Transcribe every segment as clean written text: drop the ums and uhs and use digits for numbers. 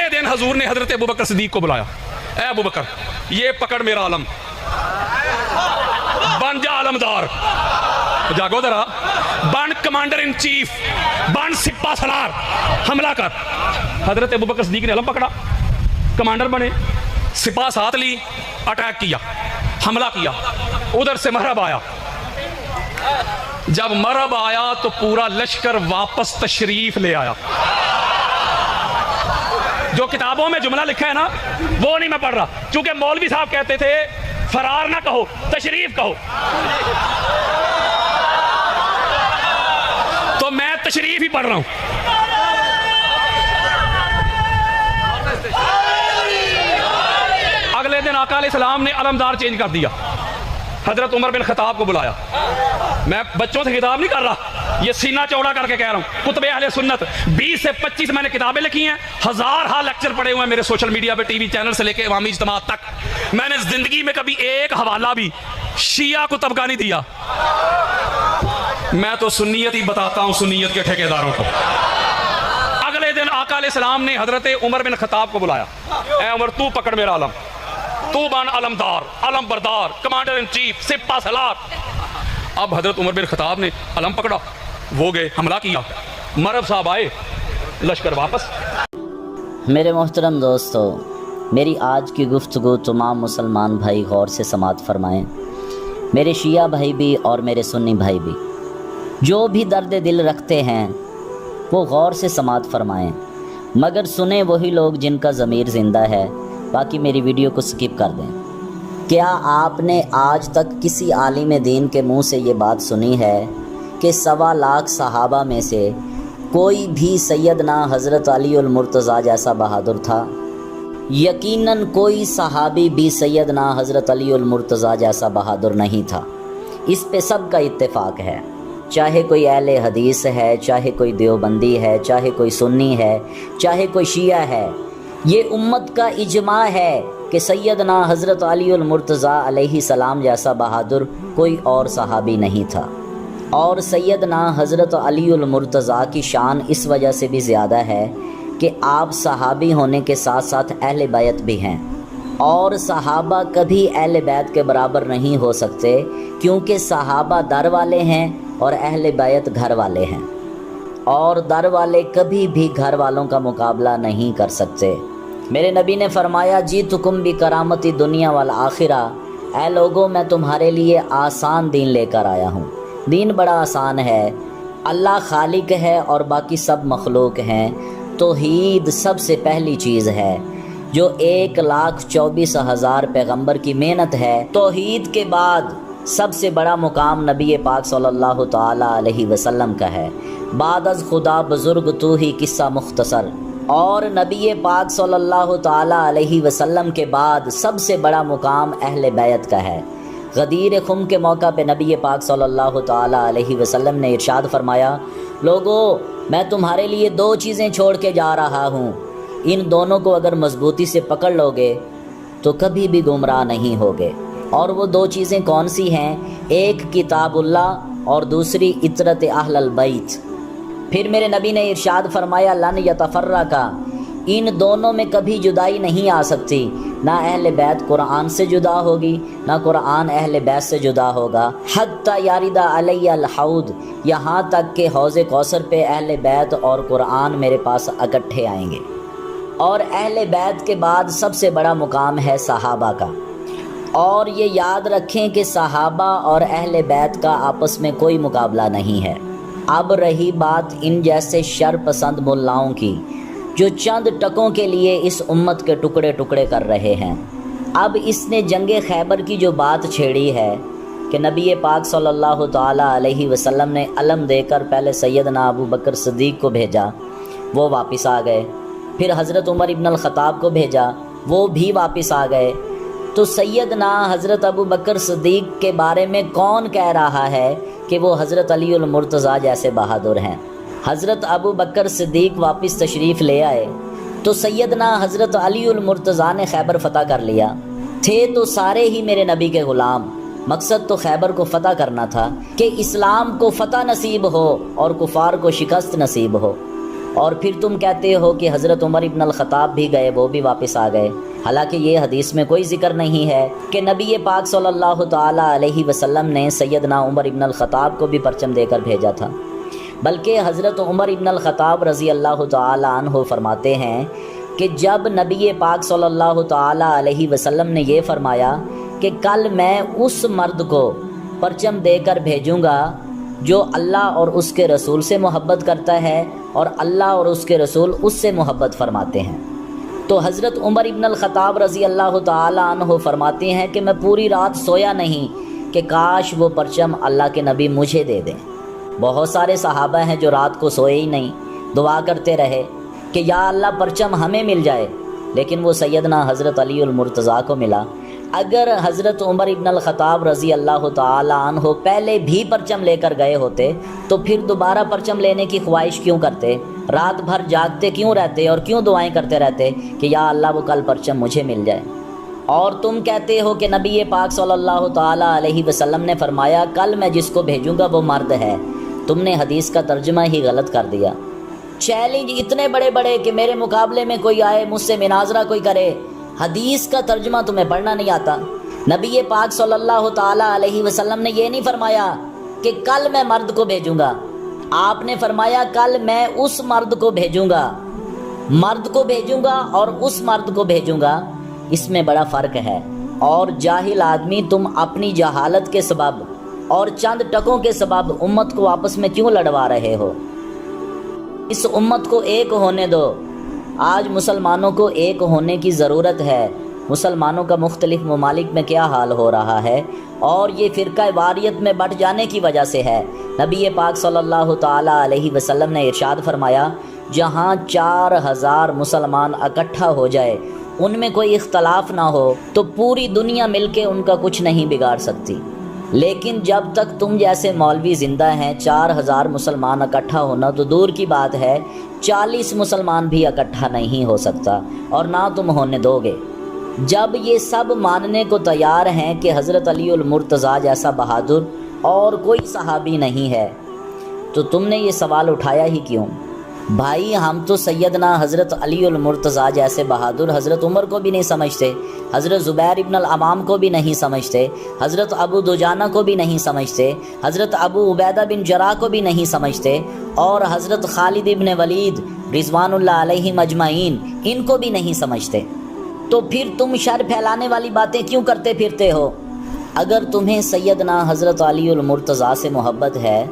اگلے دن حضور نے حضرت ابوبکر صدیق کو بلایا، اے ابوبکر یہ پکڑ میرا علم، بن جا علمدار، جاگو ذرا، بن کمانڈر ان چیف، بن سپہ سالار، حملہ کر۔ حضرت ابوبکر صدیق نے علم پکڑا، کمانڈر بنے، سپاہ ساتھ لی، اٹیک کیا، حملہ کیا، ادھر سے مہرب آیا۔ جب مہرب آیا تو پورا لشکر واپس تشریف لے آیا۔ جو کتابوں میں جملہ لکھا ہے نا وہ نہیں میں پڑھ رہا، چونکہ مولوی صاحب کہتے تھے فرار نہ کہو، تشریف کہو، تو میں تشریف ہی پڑھ رہا ہوں۔ اگلے دن آقا علیہ السلام نے علمدار چینج کر دیا، حضرت عمر بن خطاب کو بلایا۔ میں بچوں سے خطاب نہیں کر رہا، یہ سینہ چوڑا کر کے کہہ رہا ہوں، کتب اہل سنت 20 سے 25 میں نے کتابیں لکھی ہیں، ہزارہا لیکچر پڑے ہوئے ہیں میرے سوشل میڈیا پہ، ٹی وی چینل سے لے کے عوامی اجتماع تک۔ میں نے زندگی میں کبھی ایک حوالہ بھی شیعہ کو طبقہ نہیں دیا، میں تو سنیت ہی بتاتا ہوں سنیت کے ٹھیکیداروں کو۔ اگلے دن آقا علیہ السلام نے حضرت عمر بن خطاب کو بلایا، اے عمر تو پکڑ میرا علم، تو بن علمدار، علم بردار، کمانڈر ان چیف، سپہ سالار۔ اب حضرت عمر بن خطاب نے علم پکڑا، وہ گئے، حملہ کیا، مرب صاحب آئے، لشکر واپس۔ میرے محترم دوستو، میری آج کی گفتگو تمام مسلمان بھائی غور سے سماعت فرمائیں، میرے شیعہ بھائی بھی اور میرے سنی بھائی بھی، جو بھی درد دل رکھتے ہیں وہ غور سے سماعت فرمائیں، مگر سنیں وہی لوگ جن کا ضمیر زندہ ہے، باقی میری ویڈیو کو سکپ کر دیں۔ کیا آپ نے آج تک کسی عالم دین کے منہ سے یہ بات سنی ہے کہ 1.25 لاکھ صحابہ میں سے کوئی بھی سیدنا حضرت علی المرتضیٰ جیسا بہادر تھا؟ یقیناً کوئی صحابی بھی سیدنا حضرت علی المرتضیٰ جیسا بہادر نہیں تھا، اس پہ سب کا اتفاق ہے، چاہے کوئی اہل حدیث ہے، چاہے کوئی دیوبندی ہے، چاہے کوئی سنی ہے، چاہے کوئی شیعہ ہے، یہ امت کا اجماع ہے کہ سیدنا حضرت علی المرتضیٰ علیہ السلام جیسا بہادر کوئی اور صحابی نہیں تھا۔ اور سیدنا حضرت علی المرتضیٰ کی شان اس وجہ سے بھی زیادہ ہے کہ آپ صحابی ہونے کے ساتھ ساتھ اہل بیت بھی ہیں، اور صحابہ کبھی اہل بیت کے برابر نہیں ہو سکتے، کیونکہ صحابہ در والے ہیں اور اہل بیت گھر والے ہیں، اور در والے کبھی بھی گھر والوں کا مقابلہ نہیں کر سکتے۔ میرے نبی نے فرمایا، جیتکم بکرامتی دنیا والآخرہ، اے لوگوں میں تمہارے لیے آسان دین لے کر آیا ہوں۔ دین بڑا آسان ہے، اللہ خالق ہے اور باقی سب مخلوق ہیں۔ توحید سب سے پہلی چیز ہے جو 1,24,000 پیغمبر کی محنت ہے۔ توحید کے بعد سب سے بڑا مقام نبی پاک صلی اللہ تعالیٰ علیہ وسلم کا ہے، بعد از خدا بزرگ تو ہی قصہ مختصر۔ اور نبی پاک صلی اللہ تعالیٰ علیہ وسلم کے بعد سب سے بڑا مقام اہل بیت کا ہے۔ غدیر خم کے موقع پہ نبی پاک صلی اللہ تعالیٰ علیہ وسلم نے ارشاد فرمایا، لوگو میں تمہارے لیے 2 چیزیں چھوڑ کے جا رہا ہوں، ان دونوں کو اگر مضبوطی سے پکڑ لو گے تو کبھی بھی گمراہ نہیں ہوگے۔ اور وہ 2 چیزیں کون سی ہیں؟ ایک کتاب اللہ اور دوسری اطرت اہل البیت۔ پھر میرے نبی نے ارشاد فرمایا، لن یتفرقا، ان دونوں میں کبھی جدائی نہیں آ سکتی، نہ اہل بیت قرآن سے جدا ہوگی، نہ قرآن اہل بیت سے جدا ہوگا، حتی یارد علی الحوض، یہاں تک کہ حوض کوثر پہ اہل بیت اور قرآن میرے پاس اکٹھے آئیں گے۔ اور اہل بیت کے بعد سب سے بڑا مقام ہے صحابہ کا، اور یہ یاد رکھیں کہ صحابہ اور اہل بیت کا آپس میں کوئی مقابلہ نہیں ہے۔ اب رہی بات ان جیسے شر پسند ملاؤں کی جو چند ٹکوں کے لیے اس امت کے ٹکڑے ٹکڑے کر رہے ہیں۔ اب اس نے جنگ خیبر کی جو بات چھیڑی ہے کہ نبی پاک صلی اللہ تعالیٰ علیہ وسلم نے علم دے کر پہلے سیدنا ابو بکر صدیق کو بھیجا، وہ واپس آ گئے، پھر حضرت عمر ابن الخطاب کو بھیجا، وہ بھی واپس آ گئے، تو سیدنا حضرت ابو بکر صدیق کے بارے میں کون کہہ رہا ہے کہ وہ حضرت علی المرتضیٰ جیسے بہادر ہیں؟ حضرت ابو بکر صدیق واپس تشریف لے آئے تو سیدنا حضرت علی المرتضیٰ نے خیبر فتح کر لیا۔ تھے تو سارے ہی میرے نبی کے غلام، مقصد تو خیبر کو فتح کرنا تھا کہ اسلام کو فتح نصیب ہو اور کفار کو شکست نصیب ہو۔ اور پھر تم کہتے ہو کہ حضرت عمر ابن الخطاب بھی گئے، وہ بھی واپس آ گئے، حالانکہ یہ حدیث میں کوئی ذکر نہیں ہے کہ نبی پاک صلی اللہ تعالیٰ علیہ وسلم نے سیدنا عمر ابن الخطاب کو بھی پرچم دے کر بھیجا تھا، بلکہ حضرت عمر ابن الخطاب رضی اللہ تعالیٰ عنہ فرماتے ہیں کہ جب نبی پاک صلی اللہ تعالیٰ علیہ وسلم نے یہ فرمایا کہ کل میں اس مرد کو پرچم دے کر بھیجوں گا جو اللہ اور اس کے رسول سے محبت کرتا ہے اور اللہ اور اس کے رسول اس سے محبت فرماتے ہیں، تو حضرت عمر ابن الخطاب رضی اللہ تعالیٰ عنہ فرماتے ہیں کہ میں پوری رات سویا نہیں کہ کاش وہ پرچم اللہ کے نبی مجھے دے دیں۔ بہت سارے صحابہ ہیں جو رات کو سوئے ہی نہیں، دعا کرتے رہے کہ یا اللہ پرچم ہمیں مل جائے، لیکن وہ سیدنا حضرت علی المرتضیٰ کو ملا۔ اگر حضرت عمر ابن الخطاب رضی اللہ تعالیٰ عنہ پہلے بھی پرچم لے کر گئے ہوتے تو پھر دوبارہ پرچم لینے کی خواہش کیوں کرتے، رات بھر جاگتے کیوں رہتے اور کیوں دعائیں کرتے رہتے کہ یا اللہ وہ کل پرچم مجھے مل جائے؟ اور تم کہتے ہو کہ نبی پاک صلی اللہ تعالیٰ علیہ وسلم نے فرمایا کل میں جس کو بھیجوں گا وہ مرد ہے، تم نے حدیث کا ترجمہ ہی غلط کر دیا۔ چیلنج اتنے بڑے بڑے کہ میرے مقابلے میں کوئی آئے مجھ سے مناظرہ کوئی کرے، حدیث کا ترجمہ تمہیں پڑھنا نہیں آتا۔ نبی پاک صلی اللہ تعالیٰ علیہ وسلم نے یہ نہیں فرمایا کہ کل میں مرد کو بھیجوں گا، آپ نے فرمایا کل میں اس مرد کو بھیجوں گا، مرد کو بھیجوں گا اور اس مرد کو بھیجوں گا، اس میں بڑا فرق ہے۔ اور جاہل آدمی تم اپنی جہالت کے سبب اور چند ٹکوں کے سبب امت کو آپس میں کیوں لڑوا رہے ہو؟ اس امت کو ایک ہونے دو۔ آج مسلمانوں کو ایک ہونے کی ضرورت ہے۔ مسلمانوں کا مختلف ممالک میں کیا حال ہو رہا ہے، اور یہ فرقہ واریت میں بٹ جانے کی وجہ سے ہے۔ نبی پاک صلی اللہ تعالیٰ علیہ وسلم نے ارشاد فرمایا جہاں 4000 مسلمان اکٹھا ہو جائے، ان میں کوئی اختلاف نہ ہو تو پوری دنیا مل کے ان کا کچھ نہیں بگاڑ سکتی، لیکن جب تک تم جیسے مولوی زندہ ہیں 4000 مسلمان اکٹھا ہونا تو دور کی بات ہے، 40 مسلمان بھی اکٹھا نہیں ہو سکتا، اور نہ تم ہونے دو گے۔ جب یہ سب ماننے کو تیار ہیں کہ حضرت علی المرتضیٰ جیسا بہادر اور کوئی صحابی نہیں ہے، تو تم نے یہ سوال اٹھایا ہی کیوں؟ بھائی ہم تو سیدنا حضرت علی المرتضیٰ جیسے بہادر حضرت عمر کو بھی نہیں سمجھتے، حضرت زبیر ابن العوام کو بھی نہیں سمجھتے، حضرت ابو دجانہ کو بھی نہیں سمجھتے، حضرت ابو عبیدہ بن جراح کو بھی نہیں سمجھتے، اور حضرت خالد ابن ولید رضوان اللہ علیہم اجمعین ان کو بھی نہیں سمجھتے، تو پھر تم شر پھیلانے والی باتیں کیوں کرتے پھرتے ہو؟ اگر تمہیں سیدنا حضرت علی المرتضیٰ سے محبت ہے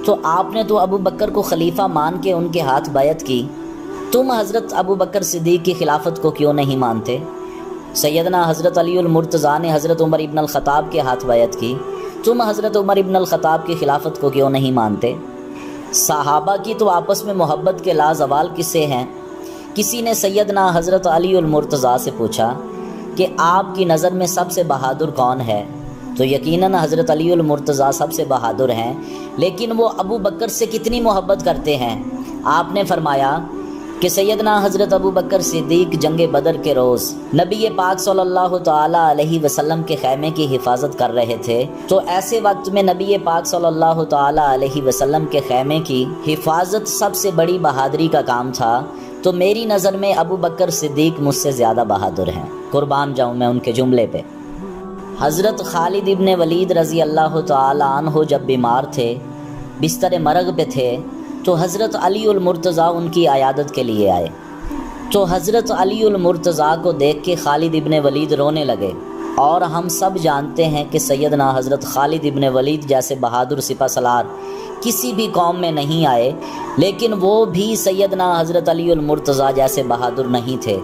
تو آپ نے تو ابو بکر کو خلیفہ مان کے ان کے ہاتھ بیعت کی، تم حضرت ابو بکر صدیق کی خلافت کو کیوں نہیں مانتے؟ سیدنا حضرت علی المرتضیٰ نے حضرت عمر ابن الخطاب کے ہاتھ بیعت کی، تم حضرت عمر ابن الخطاب کی خلافت کو کیوں نہیں مانتے؟ صحابہ کی تو آپس میں محبت کے لازوال قصے ہیں۔ کسی نے سیدنا حضرت علی المرتضیٰ سے پوچھا کہ آپ کی نظر میں سب سے بہادر کون ہے؟ تو یقیناً حضرت علی المرتضیٰ سب سے بہادر ہیں، لیکن وہ ابو بکر سے کتنی محبت کرتے ہیں؟ آپ نے فرمایا کہ سیدنا حضرت ابو بکر صدیق جنگ بدر کے روز نبی پاک صلی اللہ تعالیٰ علیہ وسلم کے خیمے کی حفاظت کر رہے تھے، تو ایسے وقت میں نبی پاک صلی اللہ تعالیٰ علیہ وسلم کے خیمے کی حفاظت سب سے بڑی بہادری کا کام تھا، تو میری نظر میں ابو بکر صدیق مجھ سے زیادہ بہادر ہیں، قربان جاؤں میں ان کے جملے پہ۔ حضرت خالد ابن ولید رضی اللہ تعالیٰ عنہ جب بیمار تھے، بستر مرگ پہ تھے، تو حضرت علی المرتضیٰ ان کی عیادت کے لیے آئے، تو حضرت علی المرتضیٰ کو دیکھ کے خالد ابن ولید رونے لگے، اور ہم سب جانتے ہیں کہ سیدنا حضرت خالد ابن ولید جیسے بہادر سپہ سالار کسی بھی قوم میں نہیں آئے، لیکن وہ بھی سیدنا حضرت علی المرتضیٰ جیسے بہادر نہیں تھے۔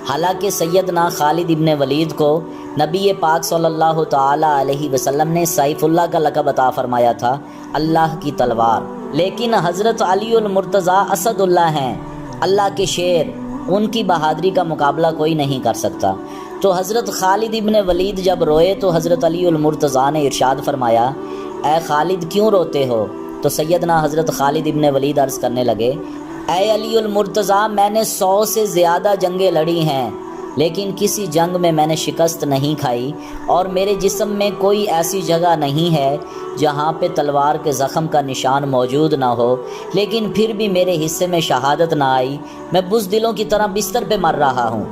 حالانکہ سیدنا خالد ابن ولید کو نبی پاک صلی اللہ تعالیٰ علیہ وسلم نے سیف اللہ کا لقب عطا فرمایا تھا، اللہ کی تلوار، لیکن حضرت علی المرتضیٰ اسد اللہ ہیں، اللہ کے شیر، ان کی بہادری کا مقابلہ کوئی نہیں کر سکتا۔ تو حضرت خالد ابن ولید جب روئے تو حضرت علی المرتضیٰ نے ارشاد فرمایا اے خالد کیوں روتے ہو؟ تو سیدنا حضرت خالد ابن ولید عرض کرنے لگے اے علی المرتضیٰ میں نے 100 سے زیادہ جنگیں لڑی ہیں، لیکن کسی جنگ میں نے شکست نہیں کھائی، اور میرے جسم میں کوئی ایسی جگہ نہیں ہے جہاں پہ تلوار کے زخم کا نشان موجود نہ ہو، لیکن پھر بھی میرے حصے میں شہادت نہ آئی، میں بزدلوں کی طرح بستر پہ مر رہا ہوں۔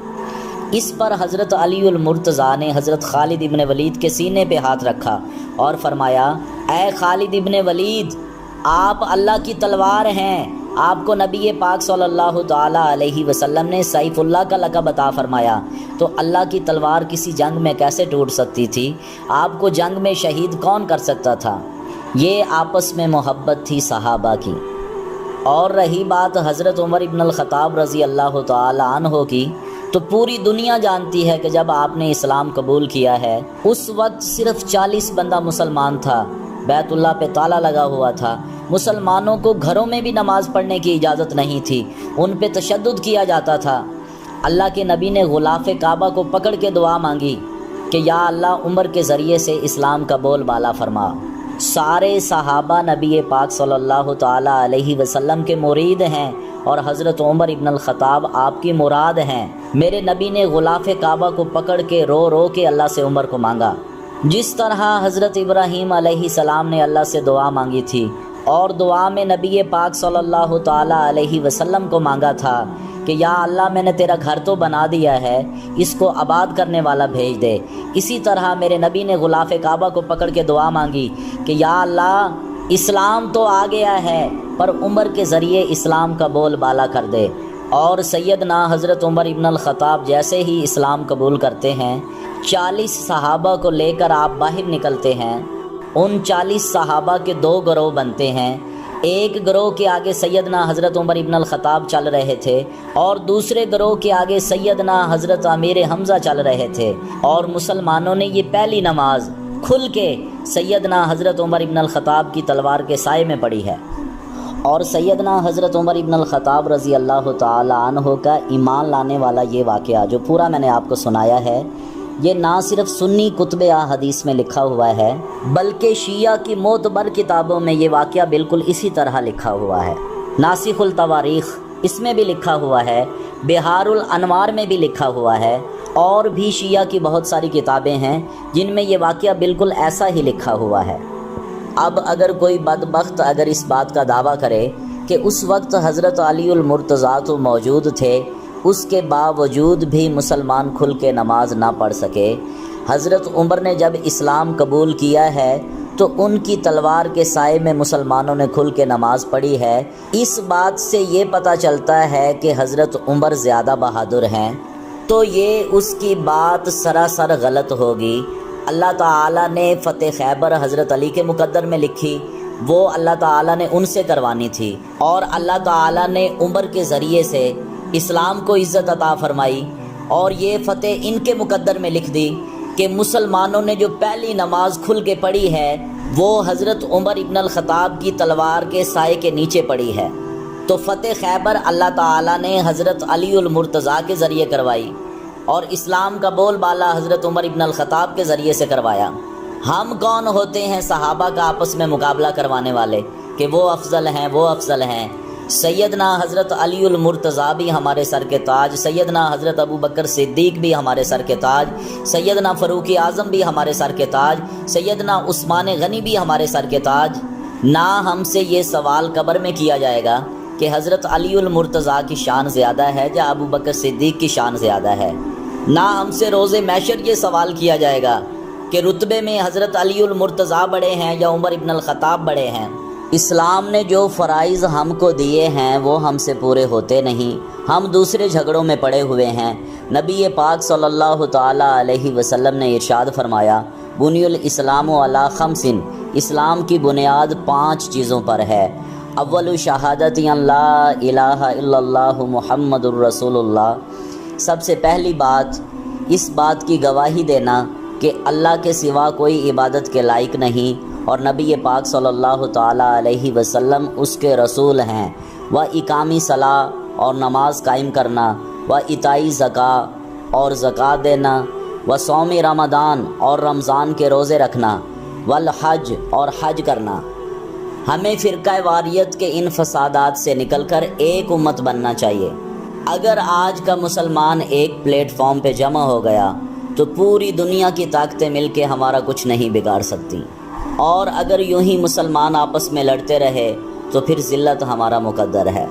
اس پر حضرت علی المرتضیٰ نے حضرت خالد ابن ولید کے سینے پہ ہاتھ رکھا اور فرمایا، اے خالد ابن ولید، آپ اللہ کی تلوار ہیں۔ آپ کو نبی پاک صلی اللہ تعالیٰ علیہ وسلم نے سیف اللہ کا لقب عطا فرمایا، تو اللہ کی تلوار کسی جنگ میں کیسے ٹوٹ سکتی تھی؟ آپ کو جنگ میں شہید کون کر سکتا تھا؟ یہ آپس میں محبت تھی صحابہ کی۔ اور رہی بات حضرت عمر ابن الخطاب رضی اللہ تعالیٰ عنہ کی، تو پوری دنیا جانتی ہے کہ جب آپ نے اسلام قبول کیا ہے اس وقت صرف 40 بندہ مسلمان تھا، بیت اللہ پہ تالا لگا ہوا تھا، مسلمانوں کو گھروں میں بھی نماز پڑھنے کی اجازت نہیں تھی، ان پہ تشدد کیا جاتا تھا۔ اللہ کے نبی نے غلاف کعبہ کو پکڑ کے دعا مانگی کہ یا اللہ عمر کے ذریعے سے اسلام کا بول بالا فرما۔ سارے صحابہ نبی پاک صلی اللہ تعالیٰ علیہ وسلم کے مرید ہیں، اور حضرت عمر ابن الخطاب آپ کی مراد ہیں۔ میرے نبی نے غلاف کعبہ کو پکڑ کے رو رو کے اللہ سے عمر کو مانگا، جس طرح حضرت ابراہیم علیہ السلام نے اللہ سے دعا مانگی تھی، اور دعا میں نبی پاک صلی اللہ تعالیٰ علیہ وسلم کو مانگا تھا کہ یا اللہ میں نے تیرا گھر تو بنا دیا ہے، اس کو آباد کرنے والا بھیج دے۔ اسی طرح میرے نبی نے غلاف کعبہ کو پکڑ کے دعا مانگی کہ یا اللہ اسلام تو آ گیا ہے، پر عمر کے ذریعے اسلام کا بول بالا کر دے۔ اور سیدنا حضرت عمر ابن الخطاب جیسے ہی اسلام قبول کرتے ہیں، 40 صحابہ کو لے کر آپ باہر نکلتے ہیں۔ ان 40 صحابہ کے 2 گروہ بنتے ہیں، ایک گروہ کے آگے سیدنا حضرت عمر ابن الخطاب چل رہے تھے، اور دوسرے گروہ کے آگے سیدنا حضرت امیر حمزہ چل رہے تھے، اور مسلمانوں نے یہ پہلی نماز کھل کے سیدنا حضرت عمر ابن الخطاب کی تلوار کے سائے میں پڑھی ہے۔ اور سیدنا حضرت عمر ابن الخطاب رضی اللہ تعالی عنہ کا ایمان لانے والا یہ واقعہ جو پورا میں نے آپ کو سنایا ہے، یہ نہ صرف سنی کتب احادیث میں لکھا ہوا ہے، بلکہ شیعہ کی معتبر کتابوں میں یہ واقعہ بالکل اسی طرح لکھا ہوا ہے۔ ناسخ التواریخ اس میں بھی لکھا ہوا ہے، بہار الانوار میں بھی لکھا ہوا ہے، اور بھی شیعہ کی بہت ساری کتابیں ہیں جن میں یہ واقعہ بالکل ایسا ہی لکھا ہوا ہے۔ اب اگر کوئی بدبخت اگر اس بات کا دعویٰ کرے کہ اس وقت حضرت علی المرتضیٰ تو موجود تھے، اس کے باوجود بھی مسلمان کھل کے نماز نہ پڑھ سکے، حضرت عمر نے جب اسلام قبول کیا ہے تو ان کی تلوار کے سائے میں مسلمانوں نے کھل کے نماز پڑھی ہے، اس بات سے یہ پتہ چلتا ہے کہ حضرت عمر زیادہ بہادر ہیں، تو یہ اس کی بات سراسر غلط ہوگی۔ اللہ تعالیٰ نے فتح خیبر حضرت علی کے مقدر میں لکھی، وہ اللہ تعالیٰ نے ان سے کروانی تھی، اور اللہ تعالیٰ نے عمر کے ذریعے سے اسلام کو عزت عطا فرمائی، اور یہ فتح ان کے مقدر میں لکھ دی کہ مسلمانوں نے جو پہلی نماز کھل کے پڑھی ہے وہ حضرت عمر ابن الخطاب کی تلوار کے سائے کے نیچے پڑھی ہے۔ تو فتح خیبر اللہ تعالیٰ نے حضرت علی المرتضیٰ کے ذریعے کروائی، اور اسلام کا بول بالا حضرت عمر ابن الخطاب کے ذریعے سے کروایا۔ ہم کون ہوتے ہیں صحابہ کا آپس میں مقابلہ کروانے والے کہ وہ افضل ہیں وہ افضل ہیں؟ سیدنا حضرت علی المرتضیٰ بھی ہمارے سر کے تاج، سیدنا حضرت ابو بکر صدیق بھی ہمارے سر کے تاج، سیدنا فاروق اعظم بھی ہمارے سر کے تاج، سیدنا عثمان غنی بھی ہمارے سر کے تاج۔ نہ ہم سے یہ سوال قبر میں کیا جائے گا کہ حضرت علی المرتضیٰ کی شان زیادہ ہے یا ابو بکر صدیق کی شان زیادہ ہے، نہ ہم سے روز محشر یہ سوال کیا جائے گا کہ رتبے میں حضرت علی المرتضیٰ بڑے ہیں یا عمر ابن الخطاب بڑے ہیں۔ اسلام نے جو فرائض ہم کو دیے ہیں وہ ہم سے پورے ہوتے نہیں، ہم دوسرے جھگڑوں میں پڑے ہوئے ہیں۔ نبی پاک صلی اللہ تعالیٰ علیہ وسلم نے ارشاد فرمایا، بنی الاسلام علی خمس، اسلام کی بنیاد 5 چیزوں پر ہے۔ اول شہادت ان لا الہ الا اللہ محمد الرسول اللہ، سب سے پہلی بات اس بات کی گواہی دینا کہ اللہ کے سوا کوئی عبادت کے لائق نہیں، اور نبی پاک صلی اللہ تعالیٰ علیہ وسلم اس کے رسول ہیں۔ و اقامی صلاۃ، اور نماز قائم کرنا، و عطائی زکوٰۃ، اور زکوٰۃ دینا، و صوم رمضان، اور رمضان کے روزے رکھنا، والحج، اور حج کرنا۔ ہمیں فرقہ واریت کے ان فسادات سے نکل کر ایک امت بننا چاہیے۔ اگر آج کا مسلمان ایک پلیٹ فارم پہ جمع ہو گیا تو پوری دنیا کی طاقتیں مل کے ہمارا کچھ نہیں بگاڑ سکتی، اور اگر یوں ہی مسلمان آپس میں لڑتے رہے تو پھر ذلت ہمارا مقدر ہے۔